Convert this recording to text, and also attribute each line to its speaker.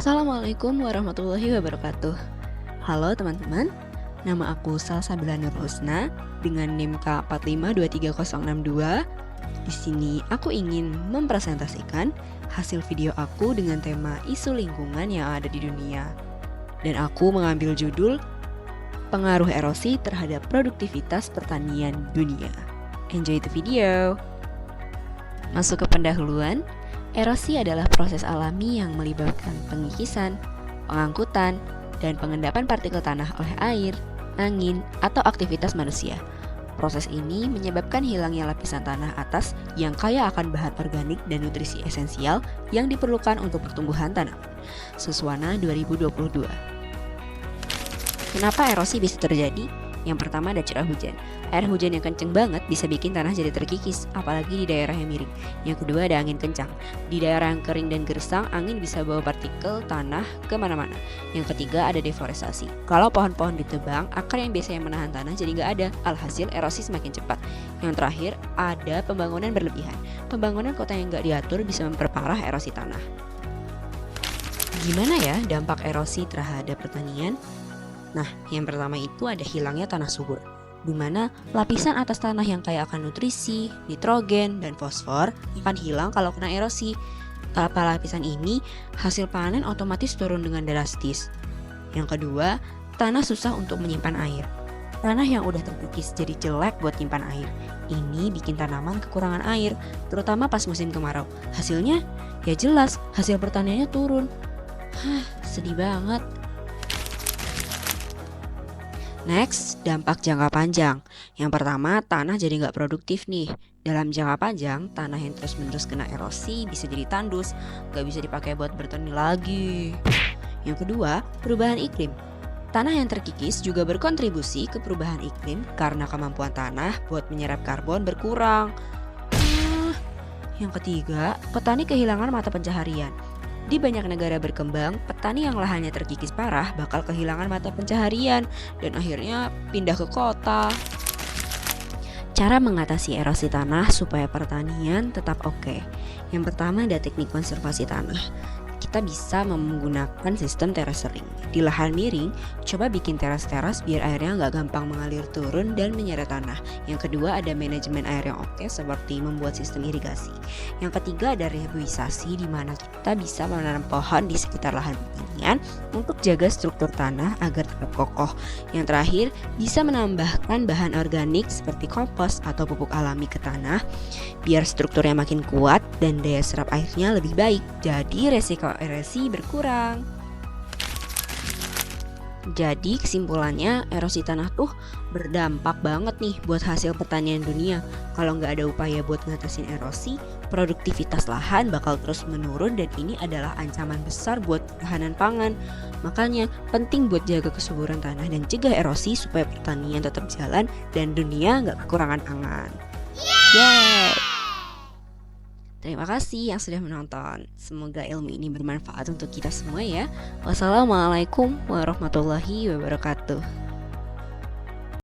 Speaker 1: Assalamualaikum warahmatullahi wabarakatuh. Halo teman-teman, nama aku Salsabila Nur Husna dengan NIM K4523062. Di sini aku ingin mempresentasikan hasil video aku dengan tema isu lingkungan yang ada di dunia. Dan aku mengambil judul Pengaruh erosi terhadap produktivitas pertanian dunia. Enjoy the video. Masuk ke pendahuluan. Erosi adalah proses alami yang melibatkan pengikisan, pengangkutan, dan pengendapan partikel tanah oleh air, angin, atau aktivitas manusia. Proses ini menyebabkan hilangnya lapisan tanah atas yang kaya akan bahan organik dan nutrisi esensial yang diperlukan untuk pertumbuhan tanaman. Suswana 2022. Kenapa erosi bisa terjadi? Yang pertama ada curah hujan. Air hujan yang kenceng banget bisa bikin tanah jadi terkikis, apalagi di daerah yang miring. Yang kedua ada angin kencang. Di daerah yang kering dan gersang, angin bisa bawa partikel tanah kemana-mana. Yang ketiga ada deforestasi. Kalau pohon-pohon ditebang, akar yang biasanya menahan tanah jadi nggak ada. Alhasil erosi semakin cepat. Yang terakhir ada pembangunan berlebihan. Pembangunan kota yang nggak diatur bisa memperparah erosi tanah. Gimana ya dampak erosi terhadap pertanian? Nah, yang pertama itu ada hilangnya tanah subur, di mana lapisan atas tanah yang kaya akan nutrisi, nitrogen, dan fosfor akan hilang kalau kena erosi. Tanpa lapisan ini, hasil panen otomatis turun dengan drastis. Yang kedua, tanah susah untuk menyimpan air. Tanah yang udah terkikis jadi jelek buat nyimpan air. Ini bikin tanaman kekurangan air, terutama pas musim kemarau. Hasilnya, ya jelas hasil pertaniannya turun. Sedih banget. Next, dampak jangka panjang. Yang pertama, tanah jadi nggak produktif nih. Dalam jangka panjang, tanah yang terus-menerus kena erosi bisa jadi tandus, nggak bisa dipakai buat bertani lagi. Yang kedua, perubahan iklim. Tanah yang terkikis juga berkontribusi ke perubahan iklim karena kemampuan tanah buat menyerap karbon berkurang. Yang ketiga, petani kehilangan mata pencaharian. Di banyak negara berkembang, petani yang lahannya terkikis parah bakal kehilangan mata pencaharian dan akhirnya pindah ke kota. Cara mengatasi erosi tanah supaya pertanian tetap oke. Yang pertama ada teknik konservasi tanah. Kita bisa menggunakan sistem terasering. Di lahan miring, coba bikin teras-teras biar airnya nggak gampang mengalir turun dan menyeret tanah. Yang kedua ada manajemen air yang oke seperti membuat sistem irigasi. Yang ketiga ada reboisasi di mana kita bisa menanam pohon di sekitar lahan pertanian untuk jaga struktur tanah agar tetap kokoh. Yang terakhir bisa menambahkan bahan organik seperti kompos atau pupuk alami ke tanah biar strukturnya makin kuat dan daya serap airnya lebih baik. Jadi resiko erosi berkurang. Jadi kesimpulannya erosi tanah tuh berdampak banget nih buat hasil pertanian dunia. Kalau nggak ada upaya buat ngatasin erosi, produktivitas lahan bakal terus menurun dan ini adalah ancaman besar buat ketahanan pangan. Makanya penting buat jaga kesuburan tanah dan cegah erosi supaya pertanian tetap jalan dan dunia nggak kekurangan pangan. Yeay! Terima kasih yang sudah menonton. Semoga ilmu ini bermanfaat untuk kita semua ya. Wassalamualaikum warahmatullahi wabarakatuh.